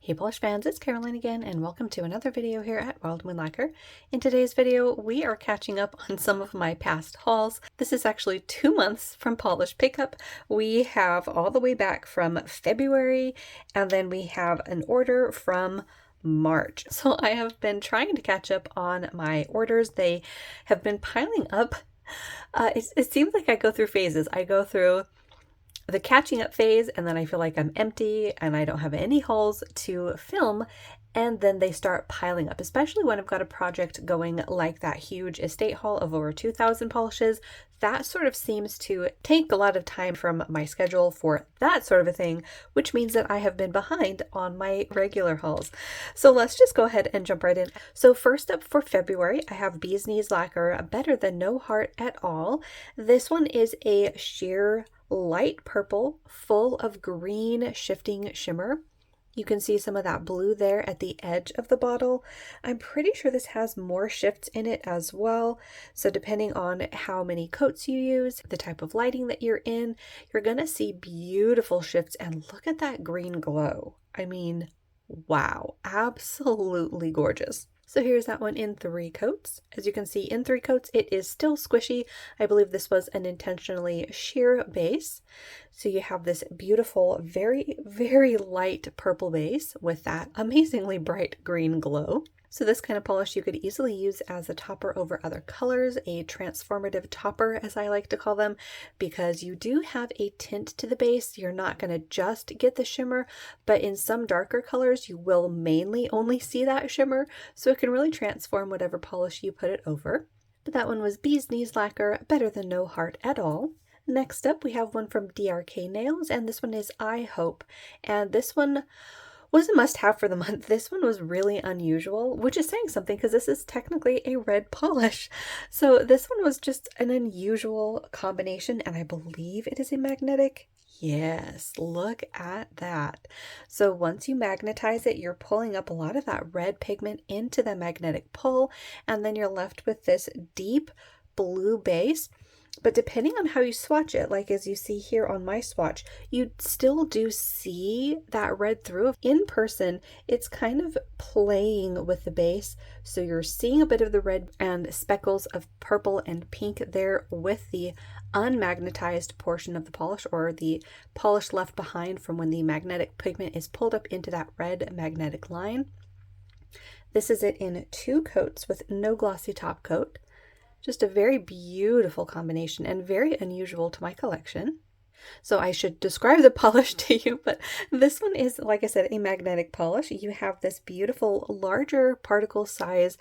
Hey polish fans, it's Caroline again, and welcome to another video here at Wild Moon Lacquer. In today's video, we are catching up on some of my past hauls. This is actually 2 months from polish pickup. We have all the way back from February, and then we have an order from March. So I have been trying to catch up on my orders. They have been piling up. It seems like I go through phases. I go through the catching up phase, and then I feel like I'm empty and I don't have any hauls to film, and then they start piling up, especially when I've got a project going like that huge estate haul of over 2,000 polishes. That sort of seems to take a lot of time from my schedule for that sort of a thing, which means that I have been behind on my regular hauls. So let's just go ahead and jump right in. So first up for February, I have Bee's Knees Lacquer Better Than No Heart at All. This one is a sheer light purple, full of green shifting shimmer. You can see some of that blue there at the edge of the bottle. I'm pretty sure this has more shifts in it as well. So depending on how many coats you use, the type of lighting that you're in, you're gonna see beautiful shifts. And look at that green glow. I mean, wow, absolutely gorgeous. So here's that one in 3 coats. As you can see, in 3 coats, it is still squishy. I believe this was an intentionally sheer base. So you have this beautiful, very, very light purple base with that amazingly bright green glow. So this kind of polish you could easily use as a topper over other colors, a transformative topper as I like to call them, because you do have a tint to the base. You're not going to just get the shimmer, but in some darker colors you will mainly only see that shimmer, so it can really transform whatever polish you put it over. But that one was Bee's Knees Lacquer Better Than No Heart at All. Next up we have one from DRK Nails, and this one is I Hope, and this one was a must-have for the month. This one was really unusual, which is saying something because this is technically a red polish. So this one was just an unusual combination, and I believe it is a magnetic. Yes, look at that. So once you magnetize it, you're pulling up a lot of that red pigment into the magnetic pull, and then you're left with this deep blue base. But depending on how you swatch it, like as you see here on my swatch, you still do see that red through. In person, it's kind of playing with the base. So you're seeing a bit of the red and speckles of purple and pink there with the unmagnetized portion of the polish, or the polish left behind from when the magnetic pigment is pulled up into that red magnetic line. This is it in 2 coats with no glossy top coat. Just a very beautiful combination and very unusual to my collection. So I should describe the polish to you, but this one is, like I said, a magnetic polish. You have this beautiful larger particle size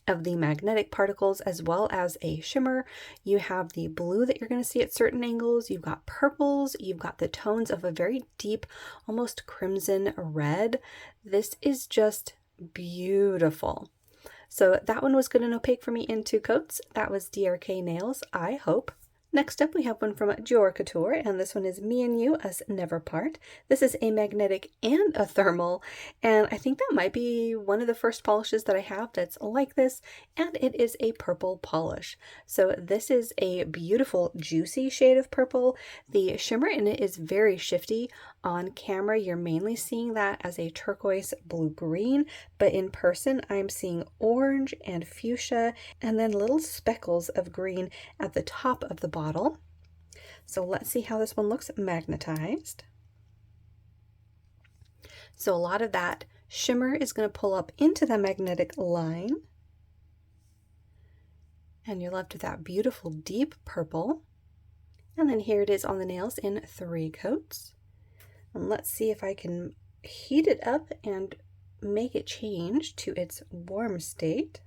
of the magnetic particles as well as a shimmer. You have the blue that you're going to see at certain angles. You've got purples. You've got the tones of a very deep, almost crimson red. This is just beautiful. So that one was good and opaque for me in 2 coats. That was DRK Nails, I Hope. Next up we have one from Dior Couture, and this one is Me and You, Us Never Part. This is a magnetic and a thermal, and I think that might be one of the first polishes that I have that's like this, and it is a purple polish. So this is a beautiful juicy shade of purple. The shimmer in it is very shifty. On camera you're mainly seeing that as a turquoise blue-green, but in person I'm seeing orange and fuchsia and then little speckles of green at the top of the bottle. So let's see how this one looks magnetized. So a lot of that shimmer is going to pull up into the magnetic line, and you're left with that beautiful deep purple. And then here it is on the nails in 3 coats. And let's see if I can heat it up and make it change to its warm state.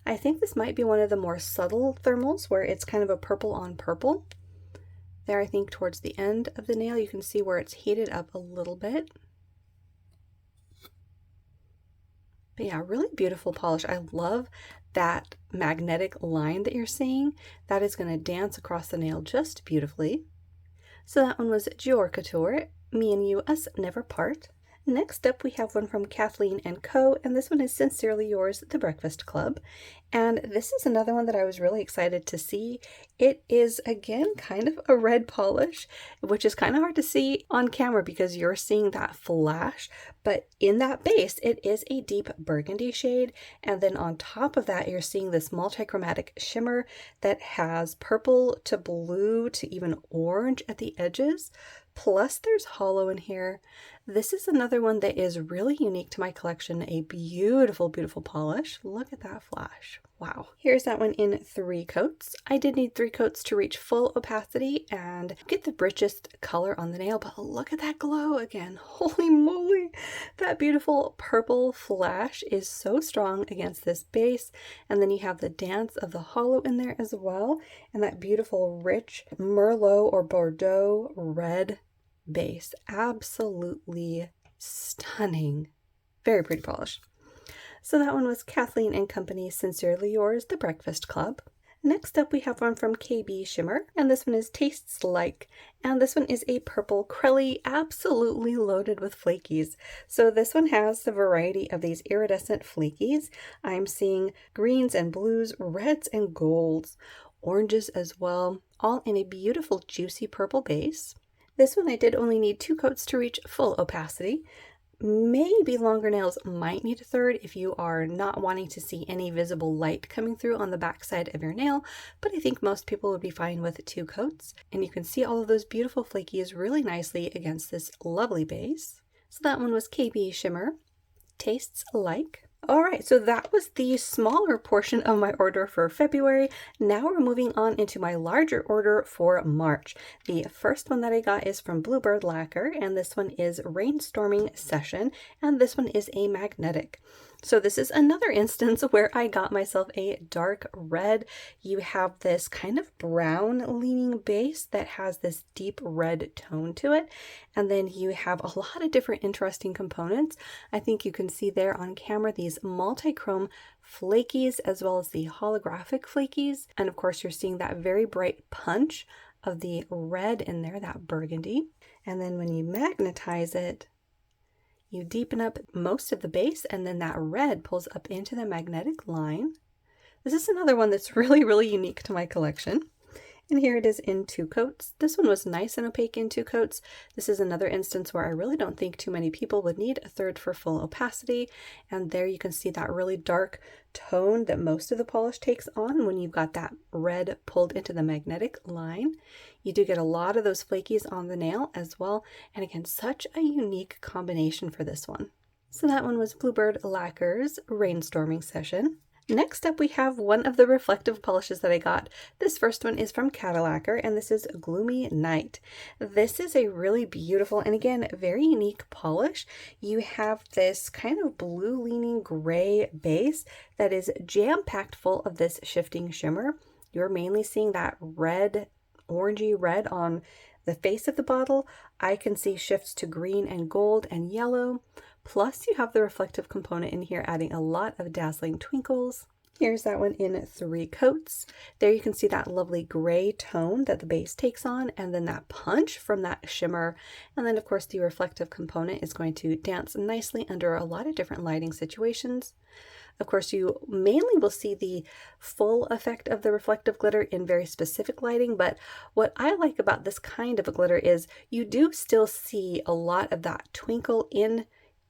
I think this might be one of the more subtle thermals where it's kind of a purple on purple. There, I think towards the end of the nail, you can see where it's heated up a little bit. But yeah, really beautiful polish. I love that magnetic line that you're seeing. That is going to dance across the nail just beautifully. So that one was Dior Couture, Me and You, Us Never Part. Next up, we have one from Kathleen & Co., and this one is Sincerely Yours, The Breakfast Club. And this is another one that I was really excited to see. It is, again, kind of a red polish, which is kind of hard to see on camera because you're seeing that flash. But in that base, it is a deep burgundy shade. And then on top of that, you're seeing this multichromatic shimmer that has purple to blue to even orange at the edges. Plus there's hollow in here. This is another one that is really unique to my collection. A beautiful, beautiful polish. Look at that flash. Wow. Here's that one in 3 coats. I did need 3 coats to reach full opacity and get the richest color on the nail, but look at that glow again. Holy moly. That beautiful purple flash is so strong against this base. And then you have the dance of the hollow in there as well. And that beautiful rich Merlot or Bordeaux red base. Absolutely stunning. Very pretty polish. So that one was Kathleen & Company, Sincerely Yours, The Breakfast Club. Next up, we have one from KB Shimmer, and this one is Tastes Like, and this one is a purple crelly, absolutely loaded with flakies. So this one has the variety of these iridescent flakies. I'm seeing greens and blues, reds and golds, oranges as well, all in a beautiful juicy purple base. This one I did only need 2 coats to reach full opacity. Maybe longer nails might need a 3rd if you are not wanting to see any visible light coming through on the back side of your nail, but I think most people would be fine with 2 coats. And you can see all of those beautiful flakies really nicely against this lovely base. So that one was KB Shimmer, Tastes Like. Alright, so that was the smaller portion of my order for February. Now we're moving on into my larger order for March. The first one that I got is from Bluebird Lacquer, and this one is Rainstorming Session, and this one is a magnetic. So this is another instance where I got myself a dark red. You have this kind of brown leaning base that has this deep red tone to it. And then you have a lot of different interesting components. I think you can see there on camera these multi-chrome flakies as well as the holographic flakies. And of course you're seeing that very bright punch of the red in there, that burgundy. And then when you magnetize it, you deepen up most of the base, and then that red pulls up into the magnetic line. This is another one that's really, really unique to my collection. And here it is in 2 coats. This one was nice and opaque in 2 coats. This is another instance where I really don't think too many people would need a 3rd for full opacity. And there you can see that really dark tone that most of the polish takes on when you've got that red pulled into the magnetic line. You do get a lot of those flakies on the nail as well. And again, such a unique combination for this one. So that one was Bluebird Lacquer's Rainstorming Session. Next up, we have one of the reflective polishes that I got. This first one is from Cadillacquer, and this is Gloomy Night. This is a really beautiful and again, very unique polish. You have this kind of blue leaning gray base that is jam-packed full of this shifting shimmer. You're mainly seeing that red, orangey red on the face of the bottle. I can see shifts to green and gold and yellow. Plus you have the reflective component in here adding a lot of dazzling twinkles. Here's that one in 3 coats. There you can see that lovely gray tone that the base takes on, and then that punch from that shimmer. And then of course the reflective component is going to dance nicely under a lot of different lighting situations. Of course, you mainly will see the full effect of the reflective glitter in very specific lighting, but what I like about this kind of a glitter is you do still see a lot of that twinkle in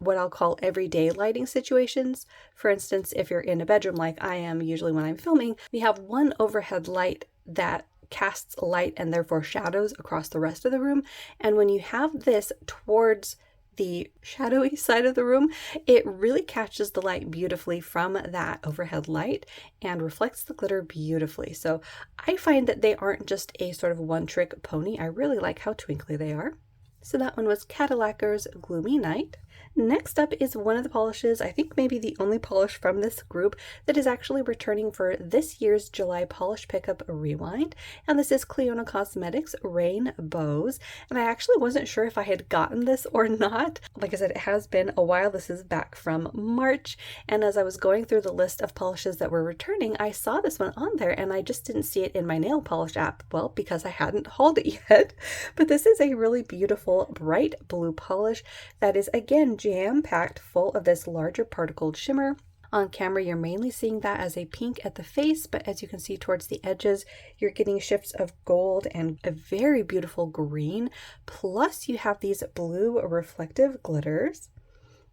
what I'll call everyday lighting situations. For instance, if you're in a bedroom like I am usually when I'm filming, we have one overhead light that casts light and therefore shadows across the rest of the room. And when you have this towards the shadowy side of the room, it really catches the light beautifully from that overhead light and reflects the glitter beautifully. So I find that they aren't just a sort of one-trick pony. I really like how twinkly they are. So that one was Cadillacquer's Gloomy Night. Next up is one of the polishes, I think maybe the only polish from this group that is actually returning for this year's July Polish Pickup Rewind, and this is Clionadh Cosmetics Rainbows. And I actually wasn't sure if I had gotten this or not. Like I said, it has been a while. This is back from March, and as I was going through the list of polishes that were returning, I saw this one on there and I just didn't see it in my nail polish app. Well, because I hadn't hauled it yet. But this is a really beautiful bright blue polish that is again again, jam-packed full of this larger particled shimmer. On camera, you're mainly seeing that as a pink at the face, but as you can see towards the edges, you're getting shifts of gold and a very beautiful green. Plus, you have these blue reflective glitters.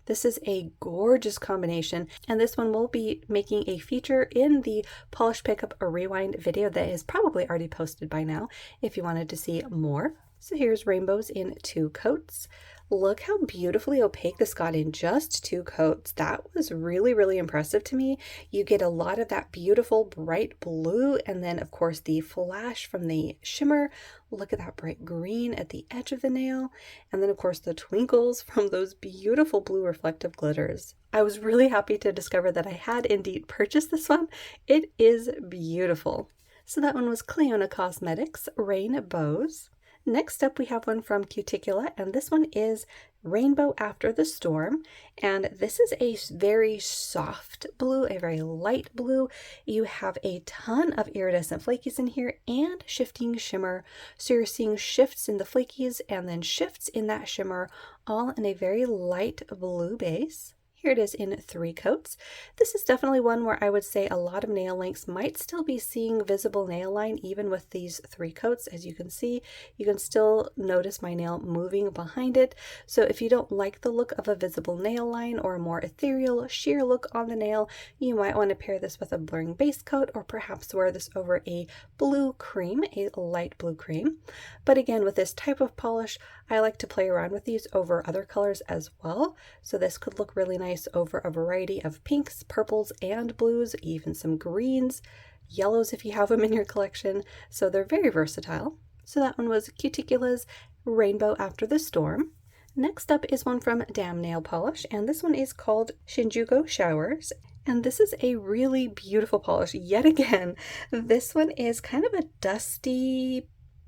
This is a gorgeous combination, and this one will be making a feature in the Polish Pickup Rewind video that is probably already posted by now if you wanted to see more. So here's rainbows in 2 coats. Look how beautifully opaque this got in just 2 coats. That was really, really impressive to me. You get a lot of that beautiful bright blue, and then of course the flash from the shimmer. Look at that bright green at the edge of the nail, and then of course the twinkles from those beautiful blue reflective glitters. I was really happy to discover that I had indeed purchased this one. It is beautiful. So that one was Cleona Cosmetics Rain Bows. Next up, we have one from Cuticula, and this one is Rainbow After the Storm, and this is a very soft blue, a very light blue. You have a ton of iridescent flakies in here and shifting shimmer, so you're seeing shifts in the flakies and then shifts in that shimmer, all in a very light blue base. Here it is in 3 coats. This is definitely one where I would say a lot of nail lengths might still be seeing visible nail line even with these 3 coats. As you can see, you can still notice my nail moving behind it. So if you don't like the look of a visible nail line or a more ethereal sheer look on the nail, you might want to pair this with a blurring base coat or perhaps wear this over a blue cream, a light blue cream. But again, with this type of polish, I like to play around with these over other colors as well. So this could look really nice over a variety of pinks, purples, and blues, even some greens, yellows if you have them in your collection. So they're very versatile. So that one was Cuticula's Rainbow After the Storm. Next up is one from Damn Nail Polish, and this one is called Shinjugo Showers. And this is a really beautiful polish. Yet again, this one is kind of a dusty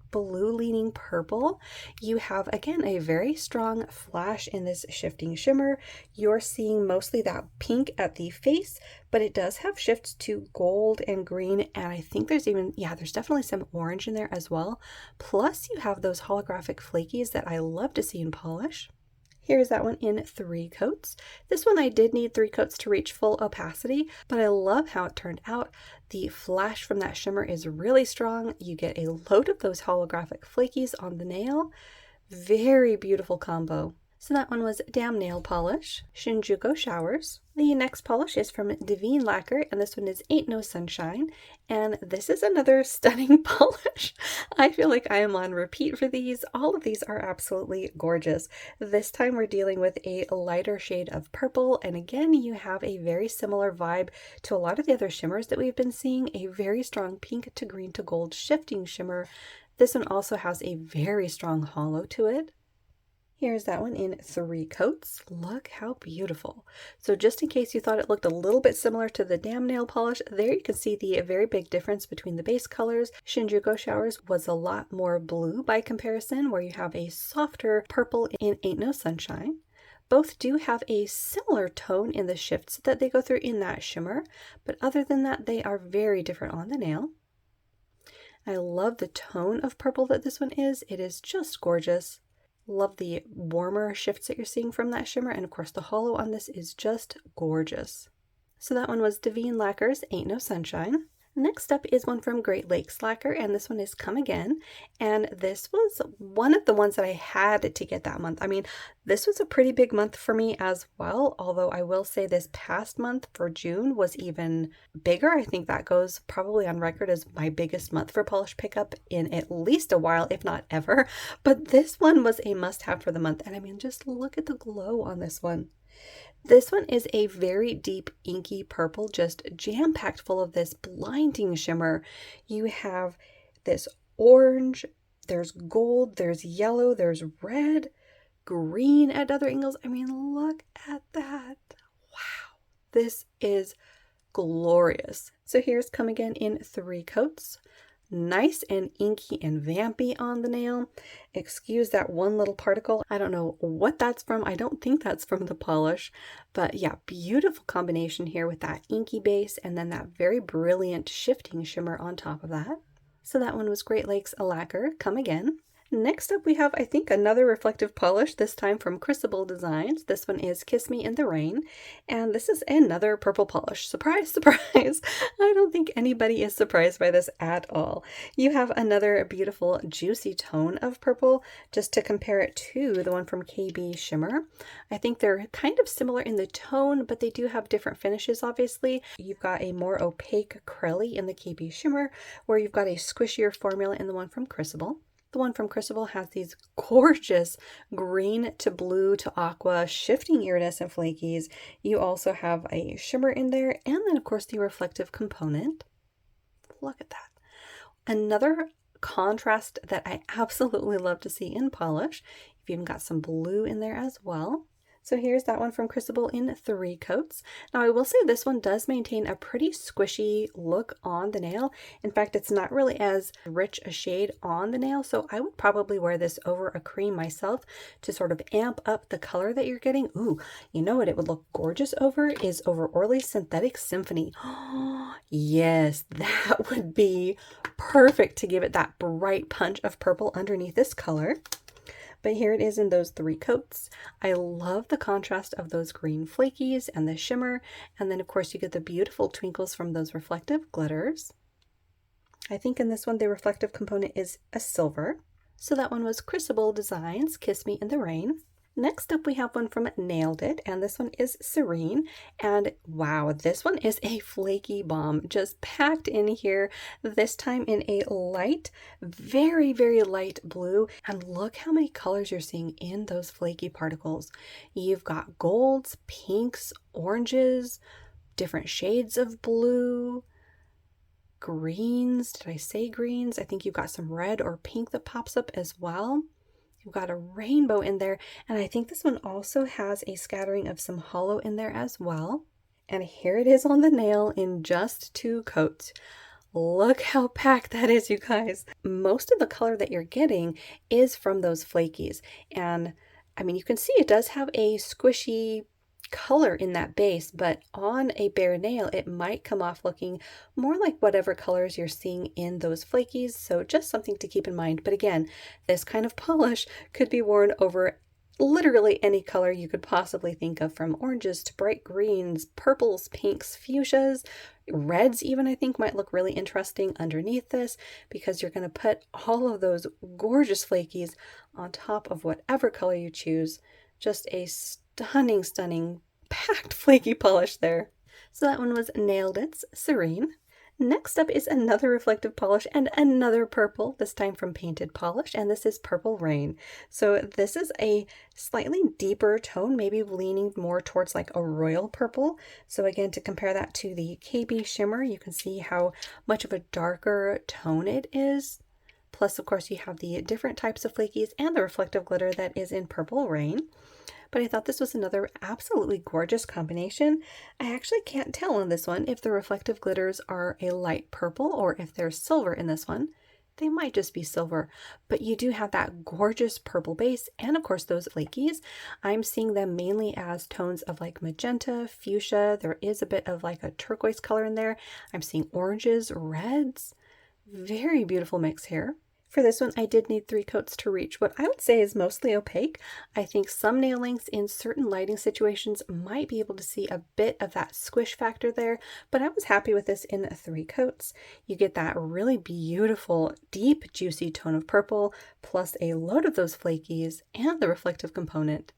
blue leaning purple. You have again a very strong flash in this shifting shimmer. You're seeing mostly that pink at the face, but it does have shifts to gold and green, and I think there's even, yeah, there's definitely some orange in there as well. Plus you have those holographic flakies that I love to see in polish. Here's that one in 3 coats. This one I did need 3 coats to reach full opacity, but I love how it turned out. The flash from that shimmer is really strong. You get a load of those holographic flakies on the nail. Very beautiful combo. So that one was Damn Nail Polish, Shinjugo Showers. The next polish is from Divine Lacquer, and this one is Ain't No Sunshine. And this is another stunning polish. I feel like I am on repeat for these. All of these are absolutely gorgeous. This time we're dealing with a lighter shade of purple, and again you have a very similar vibe to a lot of the other shimmers that we've been seeing, a very strong pink to green to gold shifting shimmer. This one also has a very strong hollow to it. Here's that one in 3 coats. Look how beautiful. So just in case you thought it looked a little bit similar to the Damn Nail Polish, there you can see the very big difference between the base colors. Shinjugo Showers was a lot more blue by comparison, where you have a softer purple in Ain't No Sunshine. Both do have a similar tone in the shifts that they go through in that shimmer, but other than that, they are very different on the nail. I love the tone of purple that this one is. It is just gorgeous. Love the warmer shifts that you're seeing from that shimmer, and of course the hollow on this is just gorgeous. So that one was Divine Lacquer's Ain't No Sunshine. Next up is one from Great Lakes Lacquer, and this one is Come Again, and this was one of the ones that I had to get that month. I mean, this was a pretty big month for me as well, although I will say this past month for June was even bigger. I think that goes probably on record as my biggest month for polish pickup in at least a while, if not ever, but this one was a must-have for the month, and I mean, just look at the glow on this one. This one is a very deep inky purple, just jam-packed full of this blinding shimmer. You have this orange, there's gold, there's yellow, there's red, green at other angles. I mean, look at that. Wow, this is glorious. So here's Come Again in 3 coats. Nice and inky and vampy on the nail. Excuse that one little particle. I don't know what that's from. I don't think that's from the polish, but yeah, beautiful combination here with that inky base and then that very brilliant shifting shimmer on top of that. So that one was Great Lakes Lacquer, Come Again. Next up we have, I think, another reflective polish, this time from Crucible Designs. This one is Kiss Me in the Rain, and this is another purple polish. Surprise, surprise! I don't think anybody is surprised by this at all. You have another beautiful juicy tone of purple, just to compare it to the one from KB Shimmer. I think they're kind of similar in the tone, but they do have different finishes, obviously. You've got a more opaque Crelly in the KB Shimmer, where you've got a squishier formula in the one from Crucible. The one from Crucible has these gorgeous green to blue to aqua shifting iridescent flakies. You also have a shimmer in there, and then of course the reflective component. Look at that. Another contrast that I absolutely love to see in polish. You've even got some blue in there as well. So here's that one from Crucible in 3 coats. Now I will say this one does maintain a pretty squishy look on the nail. In fact, it's not really as rich a shade on the nail, so I would probably wear this over a cream myself to sort of amp up the color that you're getting. Ooh, you know what it would look gorgeous over is over Orly's Synthetic Symphony. Yes, that would be perfect to give it that bright punch of purple underneath this color. But here it is in those 3 coats. I love the contrast of those green flakies and the shimmer. And then of course you get the beautiful twinkles from those reflective glitters. I think in this one the reflective component is a silver. So that one was Crucible Designs, Kiss Me in the Rain. Next up we have one from Nailed It, and this one is Serene, and wow, this one is a flaky bomb, just packed in here, this time in a light, very, very light blue, and look how many colors you're seeing in those flaky particles. You've got golds, pinks, oranges, different shades of blue, greens. Did I say greens? I think you've got some red or pink that pops up as well. You've got a rainbow in there, and I think this one also has a scattering of some hollow in there as well. And here it is on the nail in just 2 coats. Look how packed that is, you guys. Most of the color that you're getting is from those flakies. And I mean, you can see it does have a squishy color in that base, but on a bare nail it might come off looking more like whatever colors you're seeing in those flakies, so just something to keep in mind. But again, this kind of polish could be worn over literally any color you could possibly think of, from oranges to bright greens, purples, pinks, fuchsias, reds even I think might look really interesting underneath this, because you're going to put all of those gorgeous flakies on top of whatever color you choose. Just a stunning, packed flaky polish there. So that one was Nailed It's Serene. Next up is another reflective polish and another purple, this time from Painted Polish, and this is Purple Rain. So this is a slightly deeper tone, maybe leaning more towards like a royal purple. So again, to compare that to the KB Shimmer, you can see how much of a darker tone it is. Plus, of course, you have the different types of flakies and the reflective glitter that is in Purple Rain. But I thought this was another absolutely gorgeous combination. I actually can't tell on this one if the reflective glitters are a light purple or if there's silver in this one. They might just be silver, but you do have that gorgeous purple base, and of course those flakies. I'm seeing them mainly as tones of like magenta, fuchsia. There is a bit of like a turquoise color in there. I'm seeing oranges, reds. Very beautiful mix here. For this one, I did need 3 coats to reach what I would say is mostly opaque. I think some nail lengths in certain lighting situations might be able to see a bit of that squish factor there, but I was happy with this in 3 coats. You get that really beautiful, deep, juicy tone of purple, plus a load of those flakies and the reflective component.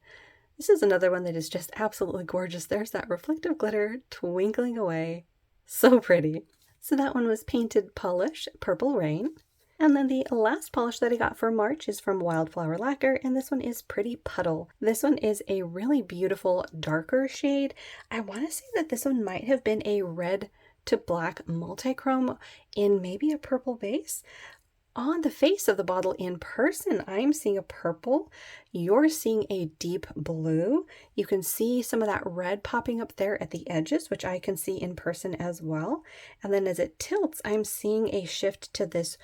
This is another one that is just absolutely gorgeous. There's that reflective glitter twinkling away. So pretty. So that one was Painted Polish, Purple Rain. And then the last polish that I got for March is from Wildflower Lacquer, and this one is Pretty Puddle. This one is a really beautiful darker shade. I want to say that this one might have been a red to black multichrome in maybe a purple base. On the face of the bottle in person, I'm seeing a purple. You're seeing a deep blue. You can see some of that red popping up there at the edges, which I can see in person as well. And then as it tilts, I'm seeing a shift to this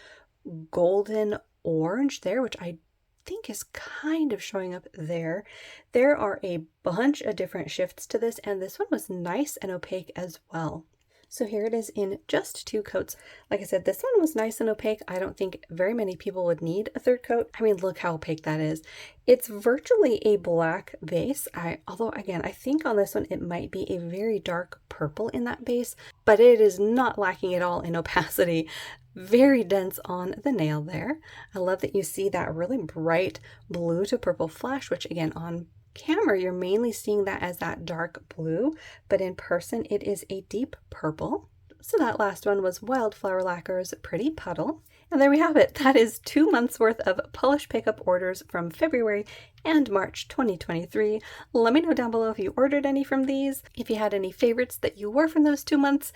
golden orange there, which I think is kind of showing up there. There are a bunch of different shifts to this, and this one was nice and opaque as well. So here it is in just 2 coats. Like I said, this one was nice and opaque. I don't think very many people would need a third coat. I mean, look how opaque that is. It's virtually a black base. Although again, I think on this one it might be a very dark purple in that base, but it is not lacking at all in opacity. Very dense on the nail there. I love that you see that really bright blue to purple flash, which again on camera you're mainly seeing that as that dark blue, but in person it is a deep purple. So that last one was Wildflower Lacquer's Pretty Puddle. And there we have it. That is 2 months worth of polish pickup orders from February and March 2023. Let me know down below if you ordered any from these, if you had any favorites that you wore from those 2 months,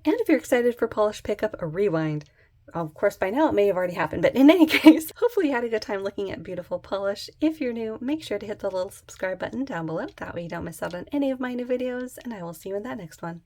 and if you're excited for polish pickup rewind. Of course, by now it may have already happened, but in any case, hopefully you had a good time looking at beautiful polish. If you're new, make sure to hit the little subscribe button down below. That way you don't miss out on any of my new videos, and I will see you in that next one.